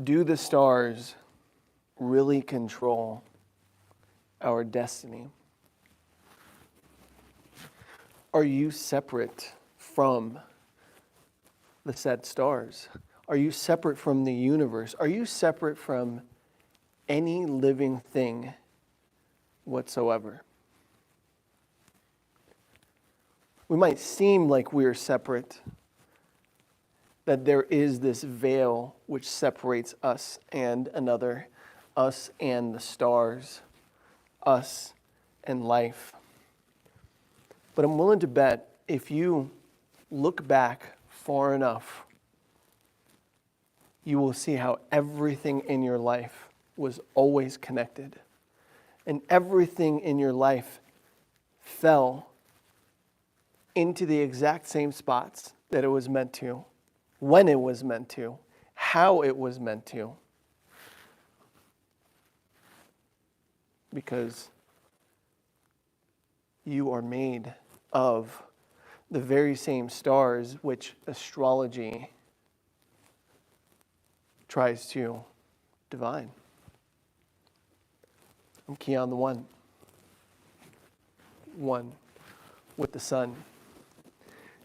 Do the stars really control our destiny? Are you separate from the said stars? Are you separate from the universe? Are you separate from any living thing whatsoever? We might seem like we're separate, that there is this veil which separates us and another, us and the stars, us and life. But I'm willing to bet if you look back far enough, you will see how everything in your life was always connected. And everything in your life fell into the exact same spots that it was meant to, when it was meant to, how it was meant to. Because you are made of the very same stars which astrology tries to divine. I'm Kian, the one with the sun.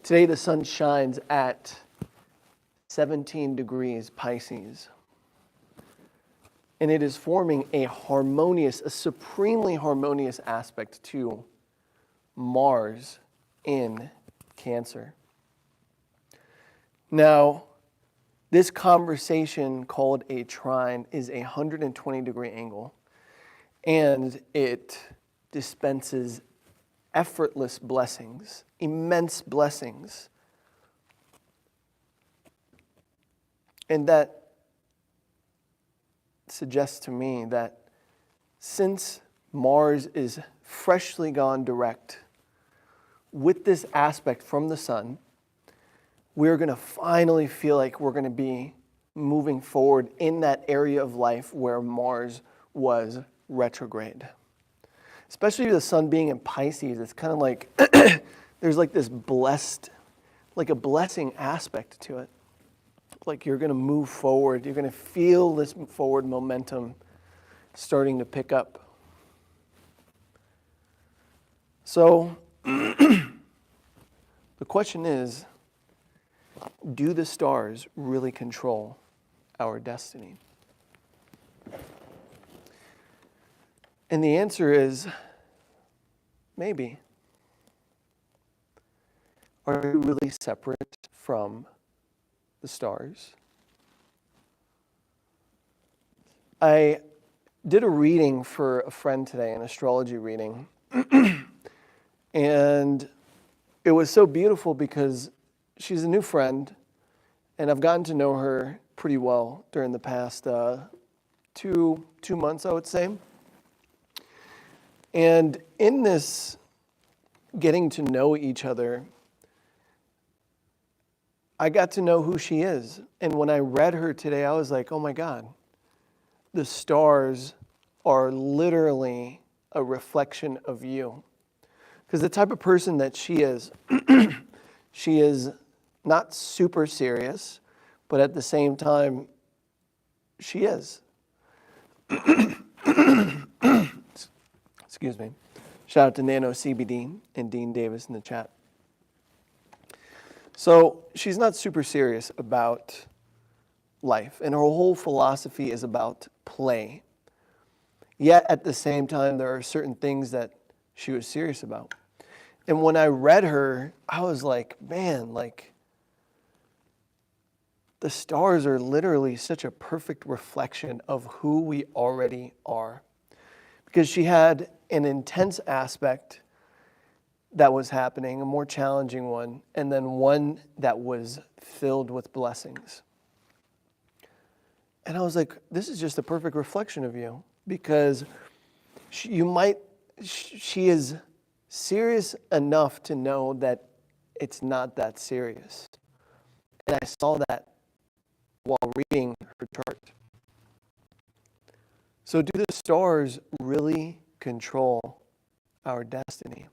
Today the sun shines at 17 degrees Pisces. And it is forming a supremely harmonious aspect to Mars in Cancer. Now, this conversation called a trine is a 120-degree angle, and it dispenses effortless blessings, immense blessings. And that suggests to me that since Mars is freshly gone direct with this aspect from the sun, we're going to finally feel like we're going to be moving forward in that area of life where Mars was retrograde. Especially the sun being in Pisces, it's kind of like there's like this blessed, like a blessing aspect to it. Like you're going to move forward. You're going to feel this forward momentum starting to pick up. So the question is, do the stars really control our destiny? And the answer is maybe. Are you really separate from the stars? I did a reading for a friend today, an astrology reading. And it was so beautiful because she's a new friend, and I've gotten to know her pretty well during the past 2 months, I would say. And in this getting to know each other, I got to know who she is. And when I read her today, I was like, oh my God, the stars are literally a reflection of you. Because the type of person that she is, she is not super serious, but at the same time, she is. Excuse me. Shout out to Nano CBD and Dean Davis in the chat. So she's not super serious about life, and her whole philosophy is about play. Yet at the same time, there are certain things that she was serious about. And when I read her, I was like, man, like, the stars are literally such a perfect reflection of who we already are. Because she had an intense aspect that was happening, a more challenging one, and then one that was filled with blessings. And I was like, this is just a perfect reflection of you, because she is serious enough to know that it's not that serious. And I saw that while reading her chart. So do the stars really control our destiny?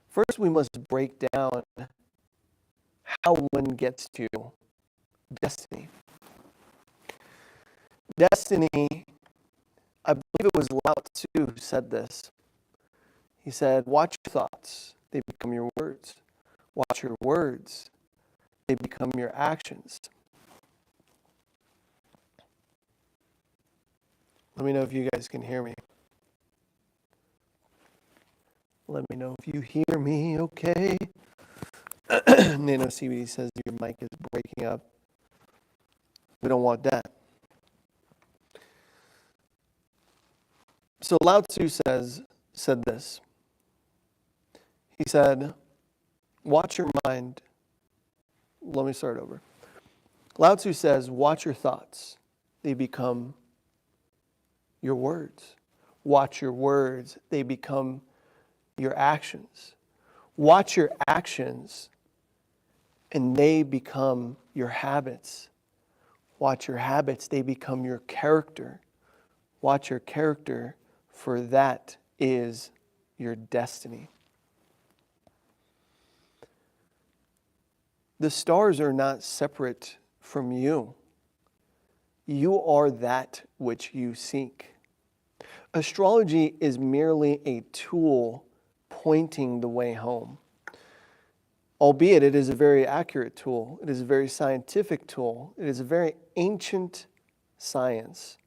First, we must break down how one gets to destiny. Destiny, I believe it was Lao Tzu who said this. He said, watch your thoughts, they become your words. Watch your words, they become your actions. Let me know if you guys can hear me. Let me know if you hear me okay. Nano CBD says your mic is breaking up. We don't want that. So Lao Tzu said this. He said, watch your mind. Let me start over. Lao Tzu says, watch your thoughts. They become your words. Watch your words. They become your actions. Watch your actions, and they become your habits. Watch your habits. They become your character. Watch your character, for that is your destiny. The stars are not separate from you. You are that which you seek. Astrology is merely a tool pointing the way home. Albeit it is a very accurate tool. It is a very scientific tool. It is a very ancient science.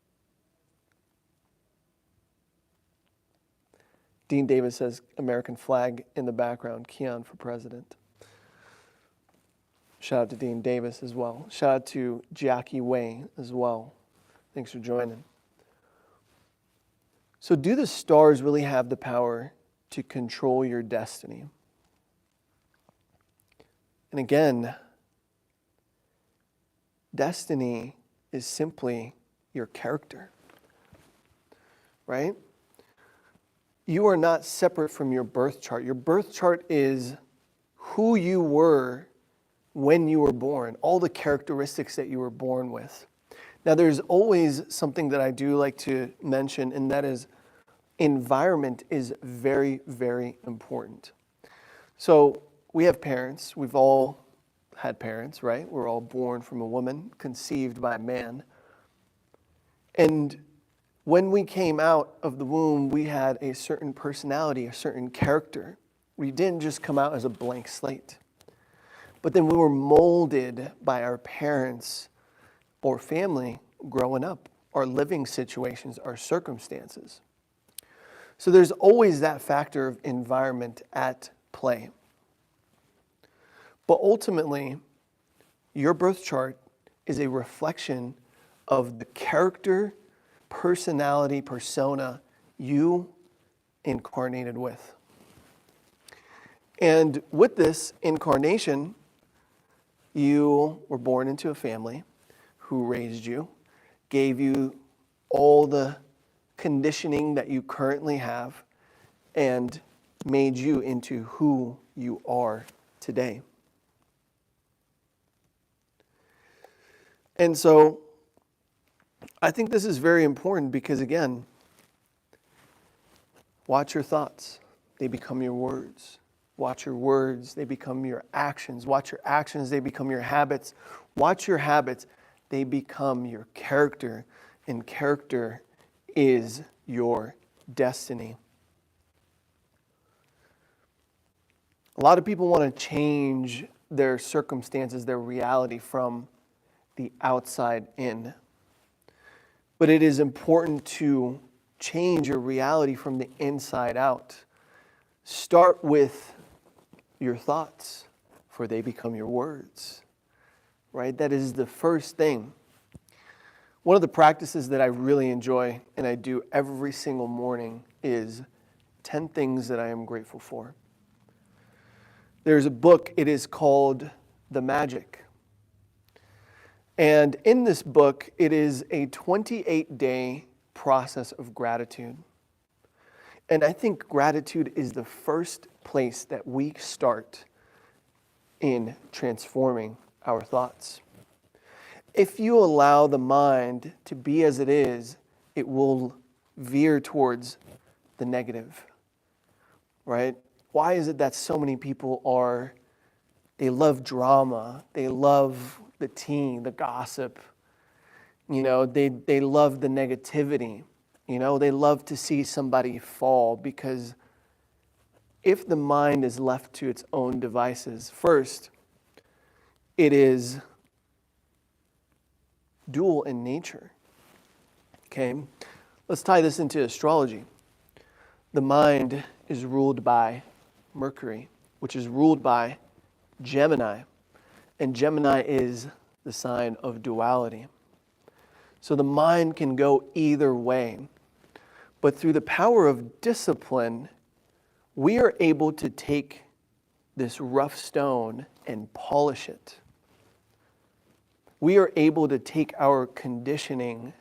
Dean Davis says, American flag in the background, Kian for president. Shout out to Dean Davis as well. Shout out to Jackie Way as well. Thanks for joining. So do the stars really have the power to control your destiny? And again, destiny is simply your character, right? You are not separate from your birth chart. Your birth chart is who you were when you were born, all the characteristics that you were born with. Now, there's always something that I do like to mention, and that is environment is very, very important. So we have parents. We've all had parents, right? We're all born from a woman, conceived by a man. And when we came out of the womb, we had a certain personality, a certain character. We didn't just come out as a blank slate. But then we were molded by our parents or family growing up, our living situations, our circumstances. So there's always that factor of environment at play. But ultimately, your birth chart is a reflection of the character, personality, persona you incarnated with. And with this incarnation, you were born into a family who raised you, gave you all the conditioning that you currently have, and made you into who you are today. And so I think this is very important because, again, watch your thoughts. They become your words. Watch your words. They become your actions. Watch your actions. They become your habits. Watch your habits. They become your character. And character is your destiny. A lot of people want to change their circumstances, their reality from the outside in. But it is important to change your reality from the inside out. Start with your thoughts, for they become your words. Right? That is the first thing. One of the practices that I really enjoy and I do every single morning is 10 things that I am grateful for. There's a book, it is called The Magic. And in this book, it is a 28-day process of gratitude. And I think gratitude is the first place that we start in transforming our thoughts. If you allow the mind to be as it is, it will veer towards the negative, right? Why is it that so many people they love drama, they love the teen, the gossip, They love the negativity. They love to see somebody fall, because if the mind is left to its own devices, first, it is dual in nature. Okay? Let's tie this into astrology. The mind is ruled by Mercury, which is ruled by Gemini. And Gemini is the sign of duality. So the mind can go either way. But through the power of discipline, we are able to take this rough stone and polish it. We are able to take our conditioning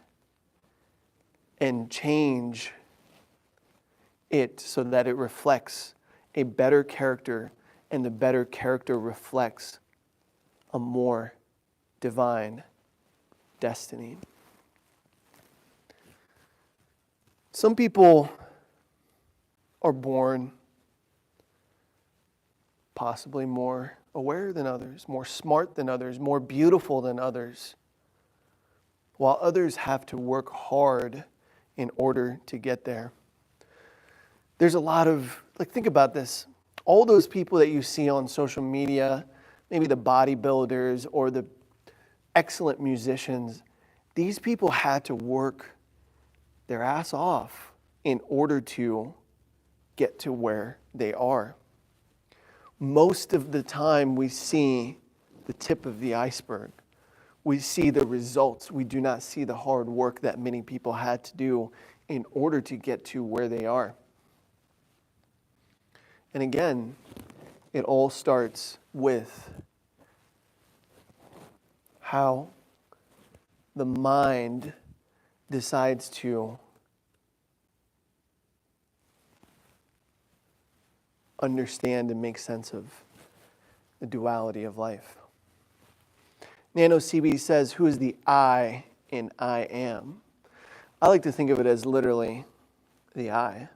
and change it so that it reflects a better character, and the better character reflects a more divine destiny. Some people are born possibly more aware than others, more smart than others, more beautiful than others, while others have to work hard in order to get there. There's a lot of, think about this. All those people that you see on social media, maybe the bodybuilders or the excellent musicians, these people had to work their ass off in order to get to where they are. Most of the time we see the tip of the iceberg. We see the results. We do not see the hard work that many people had to do in order to get to where they are. And again, it all starts with how the mind decides to understand and make sense of the duality of life. Nano CB says, who is the I in I am? I like to think of it as literally the I.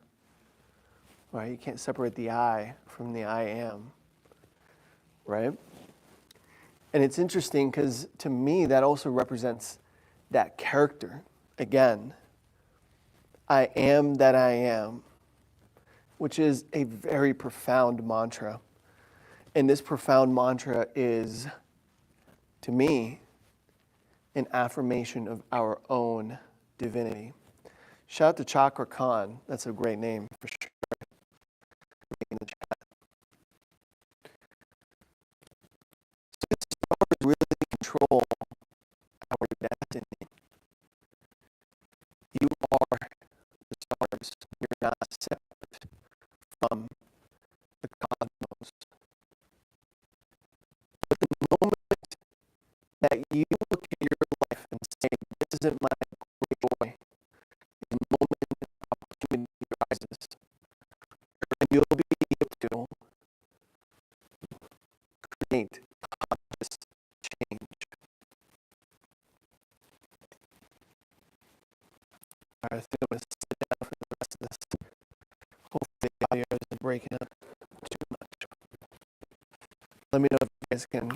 Right? You can't separate the I from the I am. Right? And it's interesting because to me that also represents that character. Again, I am that I am, which is a very profound mantra. And this profound mantra is, to me, an affirmation of our own divinity. Shout out to Chakra Khan. That's a great name for sure. In the chat. So the stars really control our destiny. You are the stars. You're not separate from the cosmos. But the moment that you look at your life and say, this isn't my great joy, is the moment opportunity rises. And you'll be able to create conscious change. All right, I think I'm going to sit down for the rest of this. Hopefully the audio isn't breaking up too much. Let me know if you guys can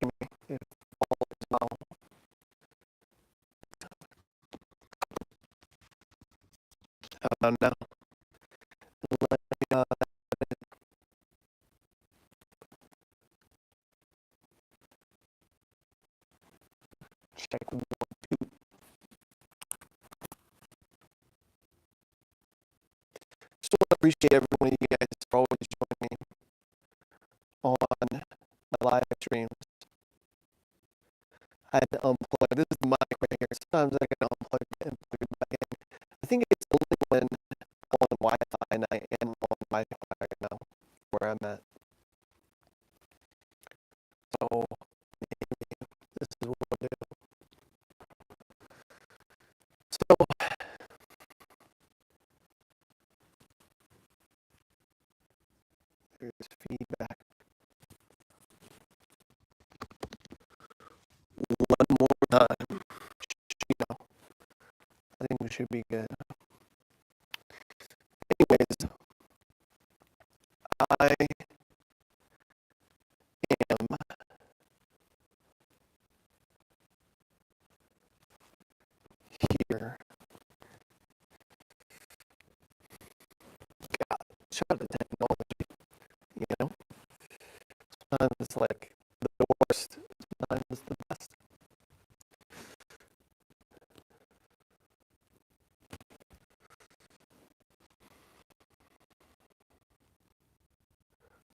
hear me, if all is well. How about now? Let me know. Check 1, 2. Just want to appreciate every one of you guys for always joining me on my live streams. I had to unplug. This is the mic right here. Sometimes I can unplug it and plug it back in. I think it's only when I'm on Wi-Fi, and I am on Wi-Fi right now where I'm at. So maybe this is what we'll do. So there's feedback. One more time. I think we should be good. Anyways, I am here. God, shout out to technology, you know? Sometimes it's like the worst, sometimes it's the best.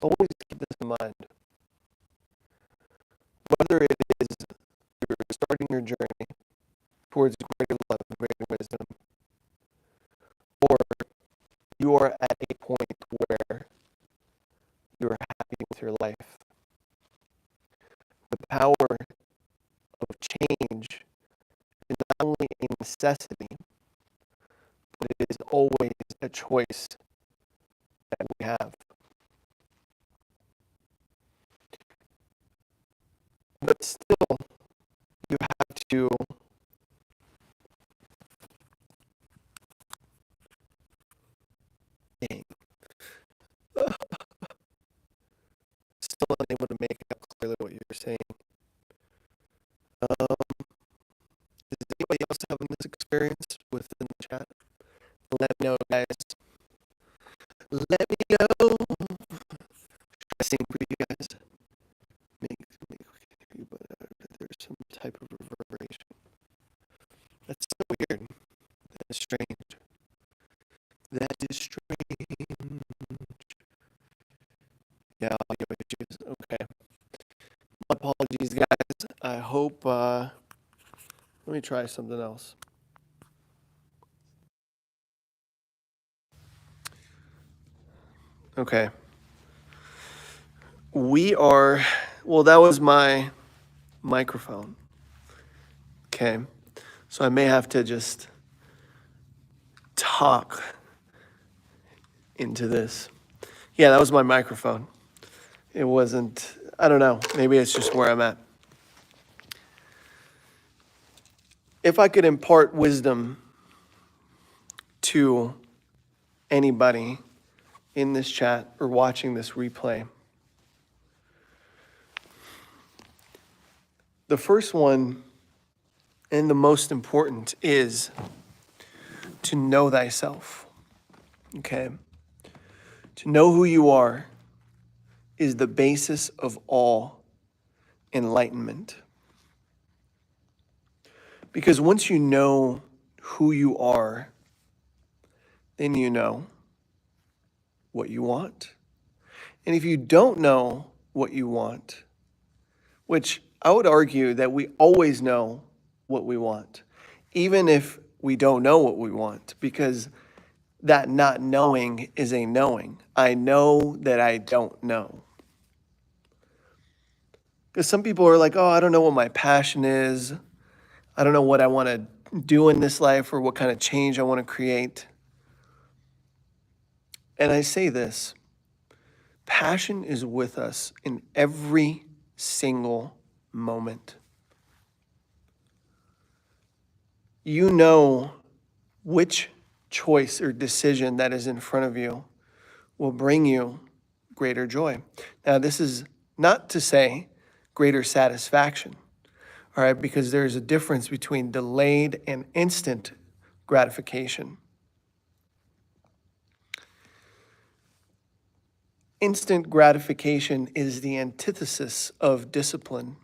Always keep this in mind. Whether it is you're starting your journey towards greater love, greater wisdom, or you are at a point where you're happy with your life, the power of change is not only a necessity, but it is always a choice that we have. But still, you have to still unable to make out clearly what you're saying. Is anybody else having this experience within the chat? Let me know, guys. Let me know. I sing for you guys. But there's some type of reverberation. That's so weird. That is strange. That is strange. Yeah, I'll give it issues. Okay. My apologies, guys. I hope. Let me try something else. Okay. Well, that was my microphone. Okay. So I may have to just talk into this. Yeah, that was my microphone. It wasn't, I don't know. Maybe it's just where I'm at. If I could impart wisdom to anybody in this chat or watching this replay, the first one and the most important is to know thyself. Okay? To know who you are is the basis of all enlightenment. Because once you know who you are, then you know what you want. And if you don't know what you want, which I would argue that we always know what we want, even if we don't know what we want, because that not knowing is a knowing. I know that I don't know. Because some people are like, oh, I don't know what my passion is. I don't know what I want to do in this life or what kind of change I want to create. And I say this, passion is with us in every single moment. You know which choice or decision that is in front of you will bring you greater joy. Now, this is not to say greater satisfaction, all right, because there's a difference between delayed and instant gratification. Instant gratification is the antithesis of discipline,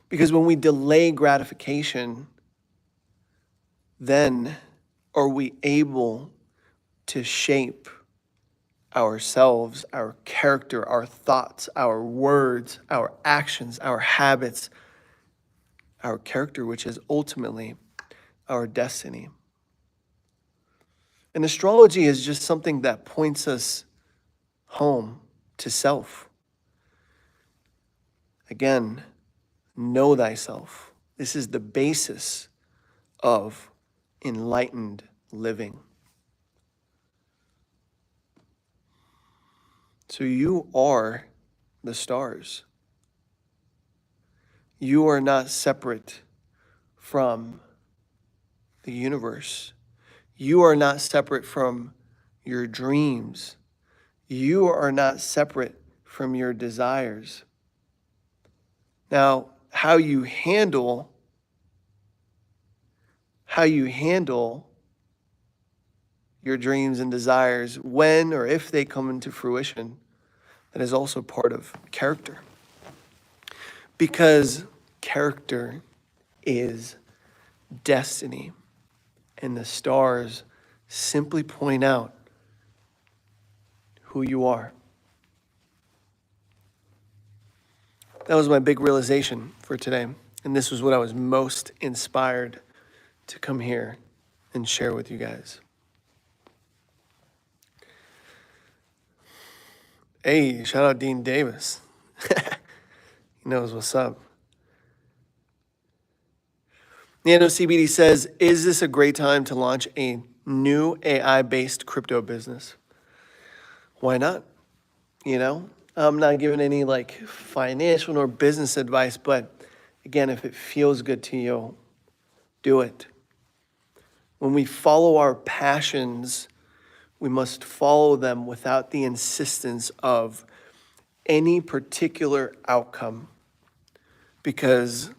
because when we delay gratification, then are we able to shape ourselves, our character, our thoughts, our words, our actions, our habits, our character, which is ultimately our destiny. And astrology is just something that points us home to self. Again, know thyself. This is the basis of enlightened living. So you are the stars. You are not separate from the universe. You are not separate from your dreams. You are not separate from your desires. Now, how you handle how you handle your dreams and desires when or if they come into fruition, that is also part of character. Because character is destiny, and the stars simply point out who you are. That was my big realization for today, and this was what I was most inspired to come here and share with you guys. Hey, shout out Dean Davis. He knows what's up. Nano CBD says, is this a great time to launch a new AI-based crypto business? Why not? You know, I'm not giving any like financial nor business advice, but again, if it feels good to you, do it. When we follow our passions, we must follow them without the insistence of any particular outcome, because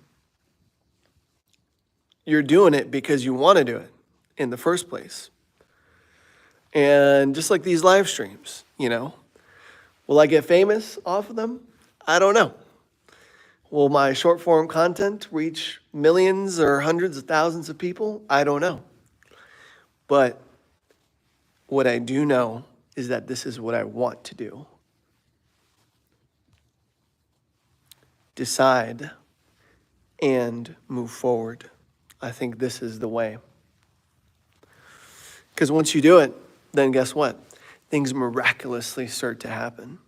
you're doing it because you want to do it in the first place. And just like these live streams, you know, will I get famous off of them? I don't know. Will my short form content reach millions or hundreds of thousands of people? I don't know. But what I do know is that this is what I want to do. Decide and move forward. I think this is the way. Because once you do it, then guess what? Things miraculously start to happen.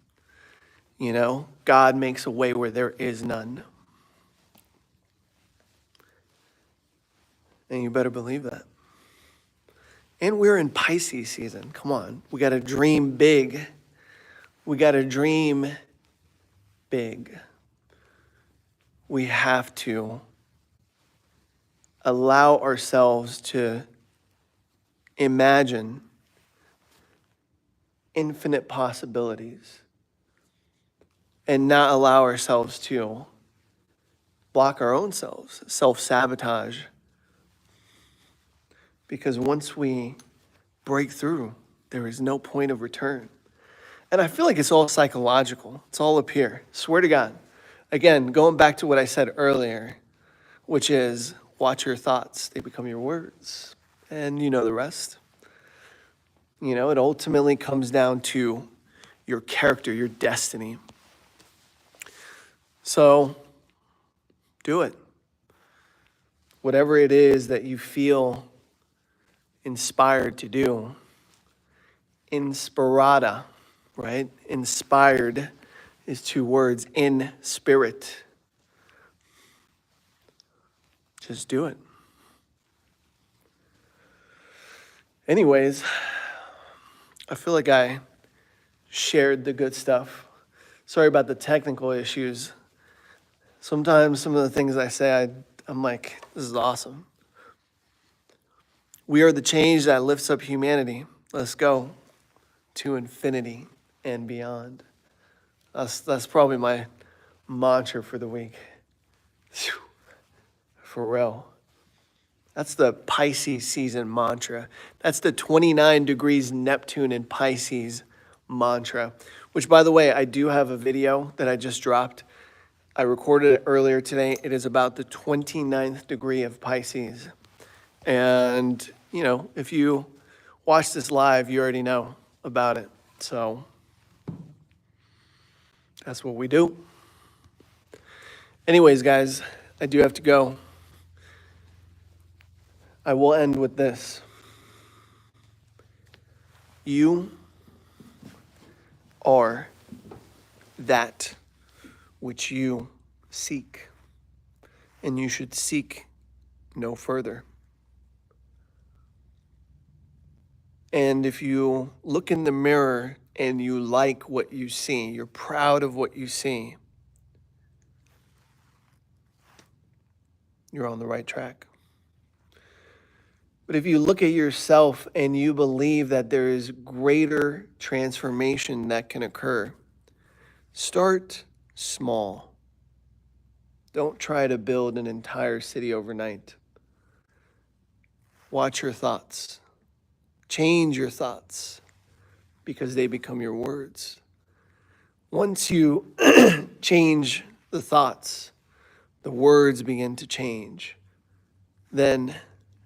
You know, God makes a way where there is none. And you better believe that. And we're in Pisces season. Come on. We got to dream big. We got to dream big. We have to allow ourselves to imagine infinite possibilities and not allow ourselves to block our own selves, self-sabotage. Because once we break through, there is no point of return. And I feel like it's all psychological. It's all up here. Swear to God. Again, going back to what I said earlier, which is watch your thoughts. They become your words. And you know the rest. You know, it ultimately comes down to your character, your destiny. So do it. Whatever it is that you feel inspired to do. Inspirata, right? Inspired is 2 words, in spirit. Just do it. Anyways, I feel like I shared the good stuff. Sorry about the technical issues. Sometimes some of the things I say, I'm like, this is awesome. We are the change that lifts up humanity. Let's go to infinity and beyond. That's probably my mantra for the week. Whew. For real. That's the Pisces season mantra. That's the 29 degrees Neptune in Pisces mantra, which, by the way, I do have a video that I just dropped. I recorded it earlier today. It is about the 29th degree of Pisces. And, you know, if you watch this live, you already know about it. So that's what we do. Anyways, guys, I do have to go. I will end with this. You are that which you seek, and you should seek no further. And if you look in the mirror and you like what you see, you're proud of what you see, you're on the right track. But if you look at yourself and you believe that there is greater transformation that can occur, start small. Don't try to build an entire city overnight. Watch your thoughts. Change your thoughts because they become your words. Once you change the thoughts, the words begin to change. Then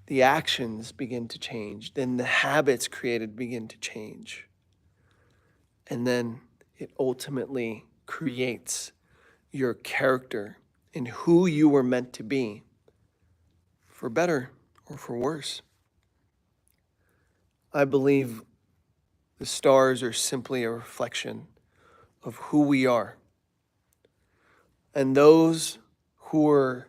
the actions begin to change. Then the habits created begin to change. And then it ultimately creates your character and who you were meant to be, for better or for worse. I believe the stars are simply a reflection of who we are. And those who are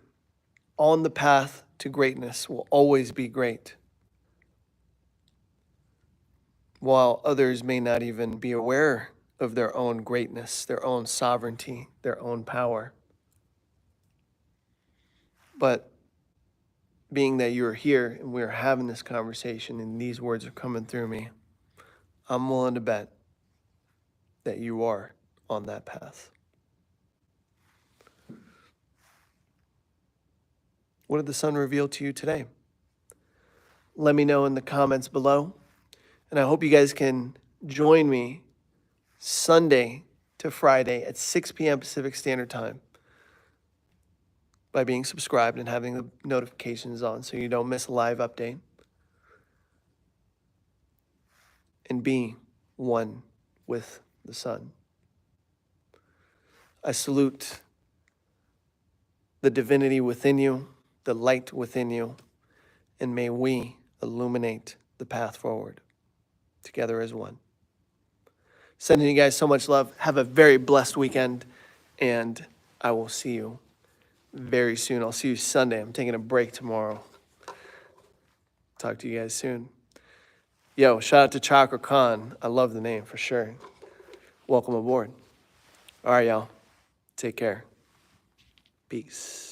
on the path to greatness will always be great, while others may not even be aware of their own greatness, their own sovereignty, their own power. But being that you're here and we're having this conversation and these words are coming through me, I'm willing to bet that you are on that path. What did the sun reveal to you today? Let me know in the comments below. And I hope you guys can join me Sunday to Friday at 6 p.m. Pacific Standard Time by being subscribed and having the notifications on so you don't miss a live update. And be one with the sun. I salute the divinity within you, the light within you, and may we illuminate the path forward together as one. Sending you guys so much love. Have a very blessed weekend, and I will see you very soon. I'll see you Sunday. I'm taking a break tomorrow. Talk to you guys soon. Yo, shout out to Chakra Khan. I love the name for sure. Welcome aboard. All right, y'all. Take care. Peace.